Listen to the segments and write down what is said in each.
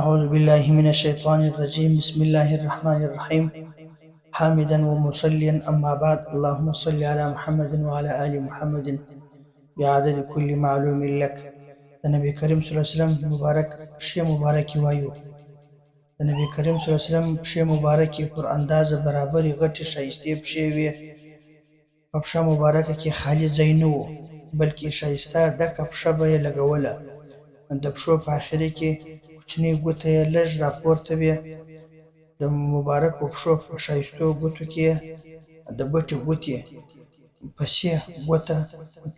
أعوذ بالله من الشيطان الرجيم بسم الله الرحمن الرحيم حامدا ومصليا أما بعد اللهم صل على محمد وعلى آل محمد بعدد كل معلوم لك. د نبی کریم صلی الله علیه وسلم مبارک شی مبارکی وایو. د نبی کریم صلی الله علیه وسلم شی مبارکی پر اندازه برابرې غټې ښایستې پښې وې. په پښه مبارکه کې خالي ځای نه و، بلکې ښایسته ډکه پښه به یې لګوله. د پښو په اخري کې کوچنۍ ګوته یې لږ راپورته وې. د مبارکو پښو په ښایستو ګوتو کې د بټې ګوتې پسې ګوته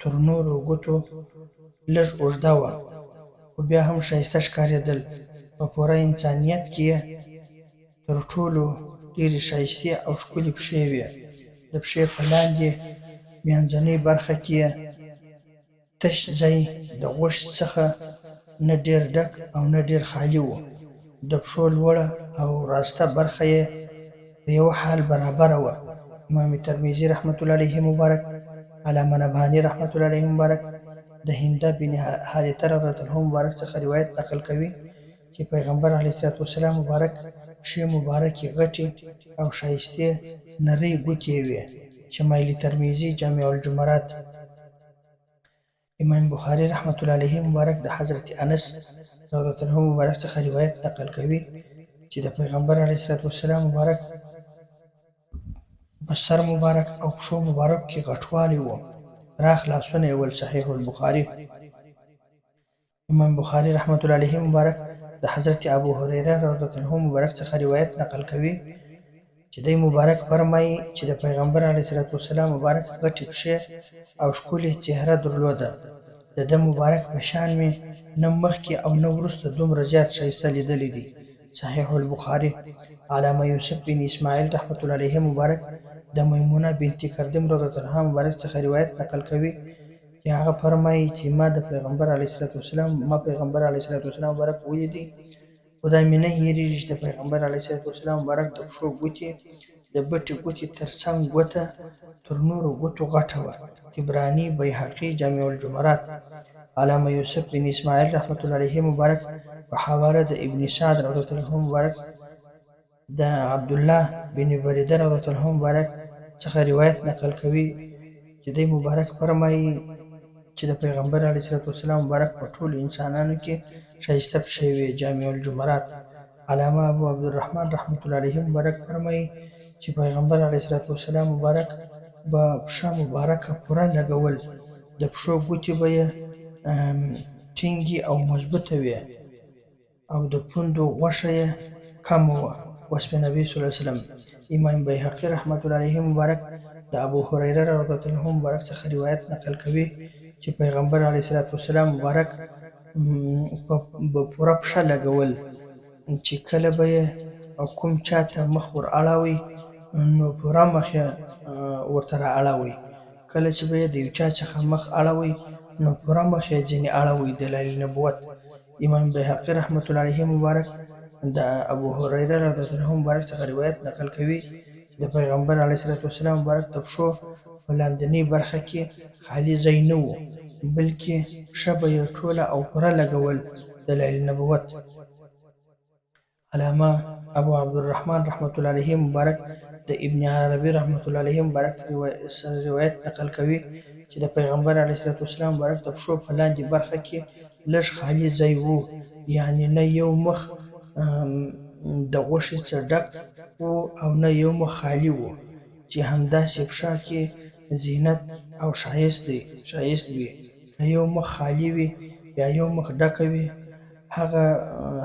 تر نورو ګوتو لږ اوږده وه، خو بیا هم ښایسته ښکارېدل. په پوره انسانیت کې یې تر ټولو ډېرې ښایستې او ښکلې پښې وې. د پښې په لاندې منځنۍ برخه کې یې تش ځای د غوښې څخه نه ډېر ډک او نه ډېر خالي و. د پښو لوړه او راسته برخه یې په یو حال برابره وه. امام ترمذي رحمت الله علیه مبارک، علامه نبهاني رحمت الله علیه مبارک د هنده بن حارثه رضی الله عنه مبارک څخه روایت نقل کوي چې پیغمبر علیه الصلوة والسلام مبارک پښې مبارکې غټې او ښایستې نرۍ ګوتې وې. شمایل ترمذي جامع الجمرات. امام بخاري رحمت الله علیه مبارک د حضرت انس رضی الله عنه مبارک څخه روایت نقل کوي چې د پیغمبر علیه الصلوة والسلام مبارک په سر مبارک او پښو مبارک کې غټوالی و. پراخ لاسونه یې ول. صحیح البخاري. امام بخاري رحمت الله علیه مبارک د حضرت ابو هريره رضی الله عنه مبارک څخه روایت نقل کوي چې دی مبارک فرمایي چې د پیغمبر علیه الصلوة والسلام مبارک غټې پښې او ښکلې څهره درلوده. د ده مبارک په شان مې نه مخکې او نه وروسته دومره زیات ښایسته لیدلی دی. صحیح البخاري. علامه یوسف بن اسماعیل رحمت الله علیه مبارک د میمونه بنت کردم رضی الله عنها مبارک څخه روایت نقل کوي چې هغه فرمایي چې ما پیغمبر علیه الصلوة والسلام مبارک ولیدی. خدای مې نه هېرېږي چې د پیغمبر علیه الصلوة والسلام مبارک د پښو ګوتې د بټې ګوتې تر څنګ ګوته تر نورو ګوتو غټه وه. طبراني، بیهقي، جامع الجمرات. علامه یوسف بن اسماعیل رحمت الله علیه مبارک په حواله د ابن سعد رضی الله عنه مبارک د عبدالله بن بریده رضی الله عنه مبارک څخه روایت نقل کوي چې دی مبارک فرمایي چې د پیغمبر علیه الصلوة والسلام مبارک په ټولو انسانانو کې ښایسته پښې وې. جامع الجمرات. علامه ابو عبدالرحمن رحمت الله علیه مبارک فرمایي چې پیغمبر علیه الصلوة والسلام مبارک به پښه مبارکه پوره لګول. د پښو ګوتې به یې ټینګې او مضبوطه وې او د پوندو غوښه یې کمه وه. وصف نبی صلی الله علیه وسلم. امام بیهقي رحمت الله علیه مبارک د ابو هريره رضی الله عنه مبارک څخه روایت نقل کوي چې پیغمبر علیه الصلوة والسلام مبارک به پوره پښه لګول چې کله به یې کوم چاته مخ ور اړوي نو پوره مخ یې ورته را اړوي. کله چې به یې د یو چا څخه مخ اړوي نو پوره مخ یې ځینې اړوي. دلایل نبوت. امام بیهقي رحمت الله علیه مبارک د ابو هريره رضی الله عنه مبارک څخه روایت نقل کوي چې د پیغمبر علیه الصلوة والسلام مبارک د پښو په لاندنۍ برخه کې خالي ځای نه و، بلکې پښه به یې ټوله او پوره لګول. دلایل نبوت. علامه ابو عبدالرحمن رحمت الله علیه مبارک د ابن عربي رحمت الله علیه مبارک روایت نقل کوي چې د پیغمبر علیه الصلوة والسلام مبارک د پښو په لاندې برخه کې لږ خالي ځای و، یعنی نه یو مخ د غوښې څخه ډک و او نه یو مخ خالي و، چې همداسې پښه کې زینت او ښایست وي. که یو مخ خالي وي یا یو مخ ډکه وي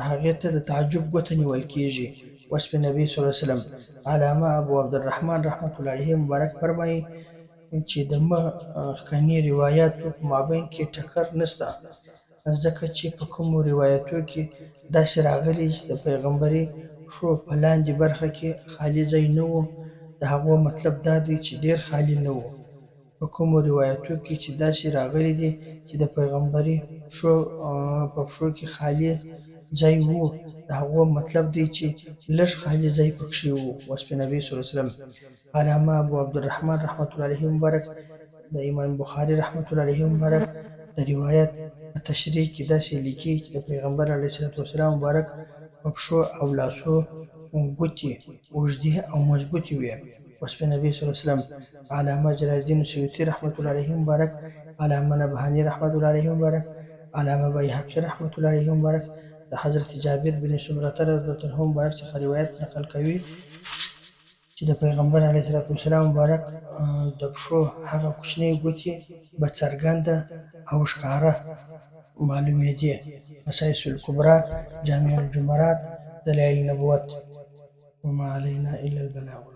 هغې ته د تعجب ګوته نیول کېږي. وصف نبی صلی الله علیه وسلم. علامه ابو عبدالرحمن رحمت الله علیه مبارک فرمایي چې د مخکني روایاتو په مابین کې ټکر نشته، ځکه چې په کومو روایاتو کې داسې راغلي چې د پیغمبري پښو په لاندې برخه کې خالي ځای نه و، د هغو مطلب دا دی چې ډېر خالي نه و. په کومو روایاتو کې چې داسې راغلي دي چې د پیغمبري په پښو کې خالي ځای و، د هغو مطلب دی چې لږ خالي ځای پکښې و. وصف نبی صلی الله علیه وسلم. علامه ابو عبدالرحمن رحمت الله علیه مبارک د امام بخاري رحمت الله علیه مبارک د روایت په تشریح کې داسې لیکي چې د پیغمبر علیه الصلوة والسلام مبارک په پښو او لاسو ګوتې اوږدې او مضبوطې وې. وصف نبي صلی الله علیه وسلم. علامه جلال الدین سیوطي رحمة الله علیه مبارک، علامه نبهانی رحمة الله علیه مبارک، علامه بیهقي رحمة الله علیه مبارک د حضرت جابر بن سمرة رضی الله عنه مبارک څخه روایت نقل کوي چې د پیغمبر علیه الصلاة والسلام مبارک د پښو هغه کوچنۍ ګوتې به څرګنده او ښکاره معلومېدې. مسایس الکبرى، جامع الجمرات، دلایل نبوت. وما علینا الا البلاغ.